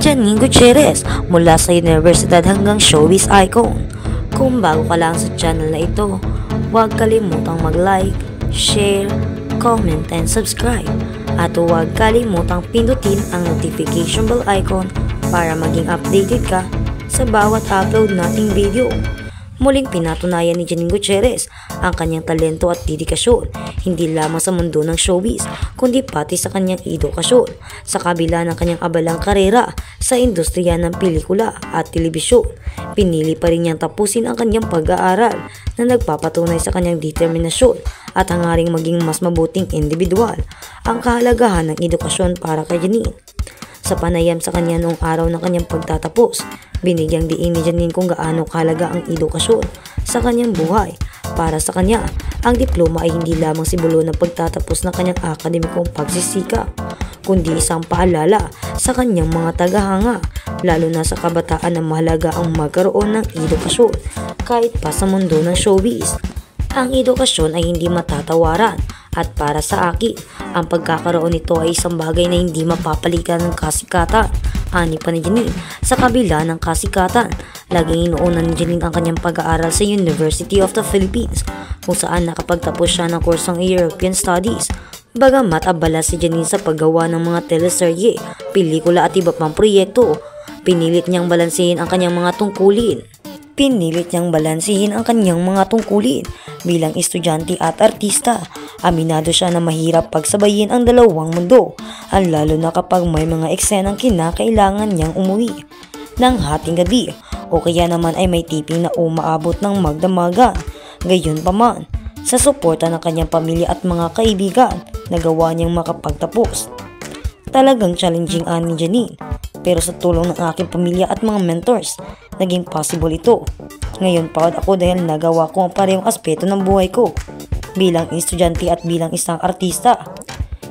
Janine Gutierrez mula sa universidad hanggang showbiz icon. Kung bago ka lang sa channel na ito, huwag kalimutang mag-like, share, comment, and subscribe. At huwag kalimutang pindutin ang notification bell icon para maging updated ka sa bawat upload nating video. Muling pinatunayan ni Janine Gutierrez ang kanyang talento at dedikasyon, hindi lamang sa mundo ng showbiz, kundi pati sa kanyang edukasyon. Sa kabila ng kanyang abalang karera sa industriya ng pelikula at telebisyon, pinili pa rin niyang tapusin ang kanyang pag-aaral na nagpapatunay sa kanyang determinasyon at hangaring maging mas mabuting individual. Ang kahalagahan ng edukasyon para kay Janine. Sa panayam sa kanya noong araw ng kanyang pagtatapos, binigyang diin ni Janine kung gaano kahalaga ang edukasyon sa kanyang buhay. Para sa kanya, ang diploma ay hindi lamang simbolo ng pagtatapos ng kanyang akademikong pagsisikap, kundi isang paalala sa kanyang mga tagahanga, lalo na sa kabataan na mahalaga ang magkaroon ng edukasyon kahit pa sa mundo ng showbiz. Ang edukasyon ay hindi matatawaran at para sa akin, ang pagkakaroon nito ay isang bagay na hindi mapapalitan ng kasikatan. Ani pa ni Janine, sa kabila ng kasikatan, laging inuunan ni Janine ang kanyang pag-aaral sa University of the Philippines, kung saan nakapagtapos siya ng kursong European Studies. Bagamat abala si Janine sa paggawa ng mga teleserye, pelikula at iba pang proyekto, pinilit niyang balansehin ang kanyang mga tungkulin. Bilang estudyante at artista. Aminado siya na mahirap pagsabayin ang dalawang mundo, ang lalo na kapag may mga eksenang kinakailangan niyang umuwi ng hating gabi o kaya naman ay may tiping na umaabot ng magdamagan. Gayunpaman, sa suporta ng kanyang pamilya at mga kaibigan, nagawa niyang makapagtapos. Talagang challenging ni Janine, pero sa tulong ng aking pamilya at mga mentors, naging possible ito. Ngayon proud ako dahil nagawa ko ang parehong aspeto ng buhay ko, bilang estudyante at bilang isang artista.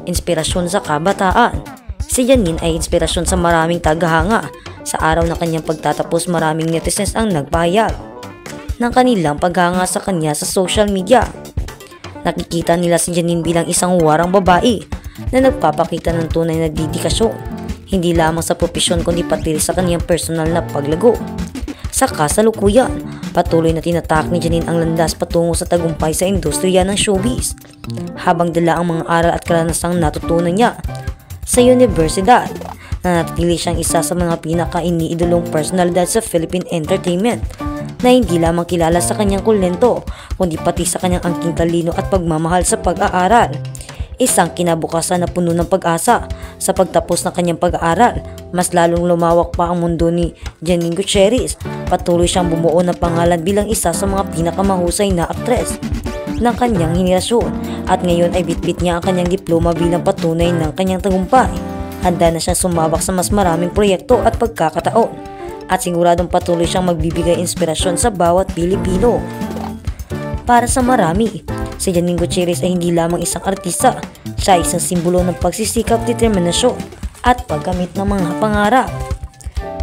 Inspirasyon sa kabataan. Si Janine ay inspirasyon sa maraming tagahanga. Sa araw na kanyang pagtatapos, maraming netizens ang nagpahayag ng kanilang paghanga sa kanya sa social media. Nakikita nila si Janine bilang isang warang babae na nagpapakita ng tunay na dedikasyon, hindi lamang sa propesyon kundi pati sa kanyang personal na paglago. Sa kasalukuyan, patuloy na tinatak ni Janine ang landas patungo sa tagumpay sa industriya ng showbiz, habang dala ang mga aral at karanasang natutunan niya sa universidad. Nanatili siyang isa sa mga pinaka-iniidolong personalidad sa Philippine entertainment na hindi lamang kilala sa kanyang kulento, kundi pati sa kanyang angking talino at pagmamahal sa pag-aaral. Isang kinabukasan na puno ng pag-asa. Sa pagtapos ng kanyang pag-aaral, mas lalong lumawak pa ang mundo ni Janine Gutierrez. Patuloy siyang bumuo ng pangalan bilang isa sa mga pinakamahusay na aktres ng kanyang henerasyon, at ngayon ay bitbit niya ang kanyang diploma bilang patunay ng kanyang tagumpay. Handa na siyang sumabak sa mas maraming proyekto at pagkakataon, at siguradong patuloy siyang magbibigay inspirasyon sa bawat Pilipino. Para sa marami, si Janine Gutierrez ay hindi lamang isang artista, siya ay isang simbolo ng pagsisikap, determinasyon at paggamit ng mga pangarap.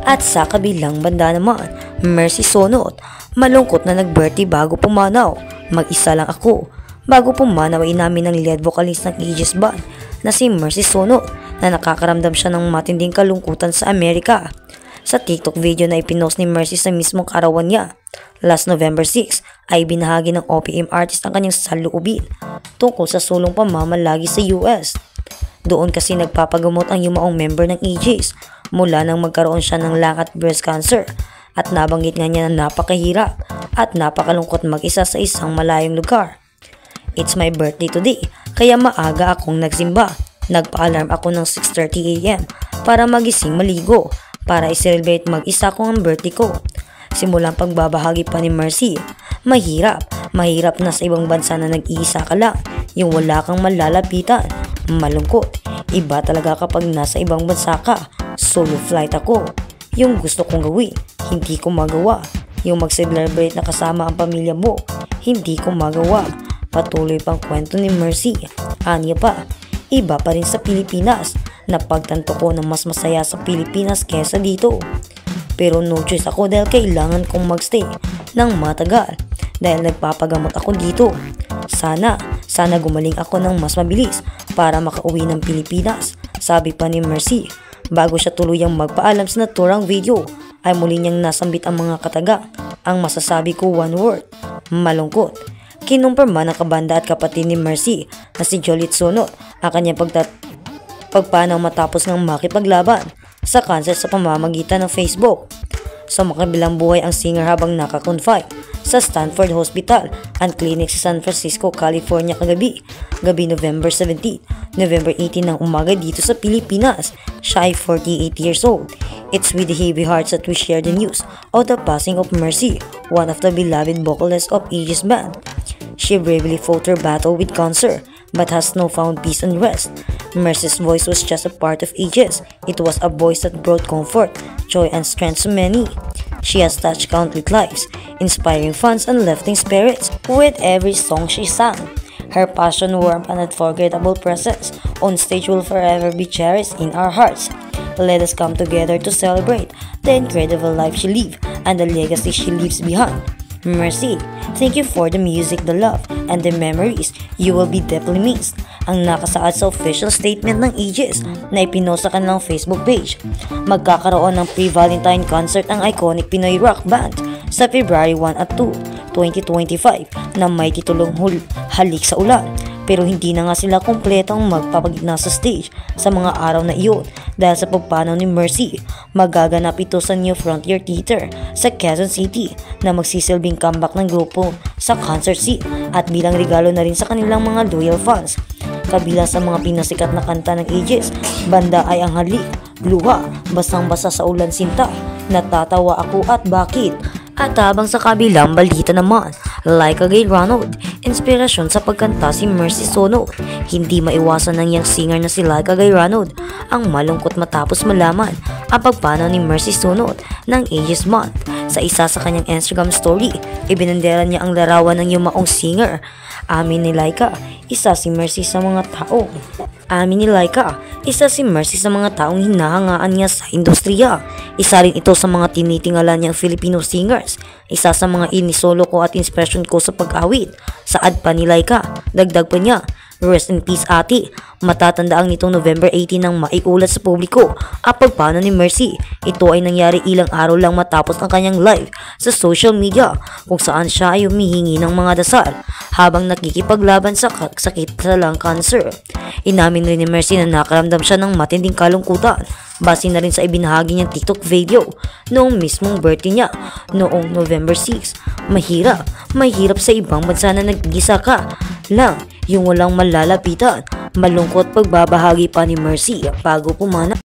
At sa kabilang banda naman, Mercy Sonot, malungkot na nag-birthday bago pumanaw. Mag-isa lang ako. Bago pumanaw ay inamin ng lead vocalist ng Aegis Band na si Mercy Sonot na nakakaramdam siya ng matinding kalungkutan sa Amerika. Sa TikTok video na ipinost ni Mercy sa mismong karawan niya, last November 6, ay binahagi ng OPM artist ang kanyang saloobin tungkol sa sulong pamamalagi sa US. Doon kasi nagpapagamot ang yumaong member ng Aegis mula nang magkaroon siya ng lung at breast cancer, at nabanggit nga niya na napakahirap at napakalungkot mag-isa sa isang malayong lugar. It's my birthday today, kaya maaga akong nagsimba. Nagpa-alarm ako ng 6:30 AM para magising maligo para i-celebrate mag-isa ko ang birthday ko. Simulang pagbabahagi pa ni Mercy, mahirap na sa ibang bansa na nag-iisa ka lang, yung wala kang malalapitan, malungkot. Iba talaga kapag nasa ibang bansa ka. Solo flight ako. Yung gusto kong gawin, hindi ko magawa. Yung mag-celebrate na kasama ang pamilya mo, hindi ko magawa. Patuloy pang kwento ni Mercy. Anya pa, iba pa rin sa Pilipinas. Napagtanto ko na mas masaya sa Pilipinas kesa dito. Pero no choice ako dahil kailangan kong magstay ng matagal dahil nagpapagamot ako dito. Sana gumaling ako ng mas mabilis para makauwi ng Pilipinas, sabi pa ni Mercy. Bago siya tuluyang magpaalam sa naturang video, ay muli niyang nasambit ang mga kataga. Ang masasabi ko, one word, malungkot. Kinumpirma ng kabanda at kapatid ni Mercy na si Jolit Sunot ang kanyang pagpanaw matapos ng makipaglaban sa cancer sa pamamagitan ng Facebook. Sa makabilang buhay ang singer habang nakakonfine sa Stanford Hospital and Clinic sa San Francisco, California gabi November 17, November 18 ng umaga dito sa Pilipinas. Siya ay 48 years old. It's with heavy hearts that we share the news of the passing of Mercy, one of the beloved vocalists of Aegis band. She bravely fought her battle with cancer but has now found peace and rest. Mercy's voice was just a part of Aegis. It was a voice that brought comfort, joy, and strength to many. She has touched countless lives, inspiring fans and lifting spirits with every song she sang. Her passion, warmth, and unforgettable presence on stage will forever be cherished in our hearts. Let us come together to celebrate the incredible life she lived and the legacy she leaves behind. Mercy, thank you for the music, the love, and the memories. You will be deeply missed. Ang nakasaad sa official statement ng Aegis na ipinost sa kanilang Facebook page. Magkakaroon ng pre-Valentine concert ang iconic Pinoy rock band sa February 1 at 2, 2025 na may titulong Halik sa Ulan. Pero hindi na nga sila kumpletong magpapagitna sa stage sa mga araw na iyon dahil sa pagpanaw ni Mercy. Magaganap ito sa New Frontier Theater sa Quezon City na magsisilbing comeback ng grupo sa concert scene at bilang regalo na rin sa kanilang mga loyal fans. Kabilang sa mga pinasikat na kanta ng Aegis banda ay ang Halik, Luha, Basang-basa sa Ulan Sinta, Natatawa Ako at Bakit. At habang sa kabilang balita naman, Laika Gay Ronald, inspirasyon sa pagkanta si Mercy Sunot. Hindi maiwasan ng young singer na si Laika Gay Ronald ang malungkot matapos malaman ang pagpanaw ni Mercy Sunot ng Aegis month. Sa isa sa kanyang Instagram story, ibinandera niya ang larawan ng yumaong singer. Amin ni Laika, isa si Mercy sa mga taong hinahangaan niya sa industriya. Isa rin ito sa mga tinitingalan niyang Filipino singers. Isa sa mga inisolo ko at inspirasyon ko sa pag-awit. Saad pa ni Laika, dagdag pa niya, rest in peace ate. Matatandaan nitong November 18 nang maiulat sa publiko ang pagpanaw ni Mercy. Ito ay nangyari ilang araw lang matapos ang kanyang live sa social media kung saan siya ay humihingi ng mga dasal habang nakikipaglaban sa sakit sa lung cancer. Inamin rin ni Mercy na nakaramdam siya ng matinding kalungkutan base na rin sa ibinahagi niyang TikTok video noong mismong birthday niya noong November 6. Mahirap sa ibang bansa na nag-isa ka lang yung walang malalapitan. Malungkot pagbabahagi pa ni Mercy bago pumana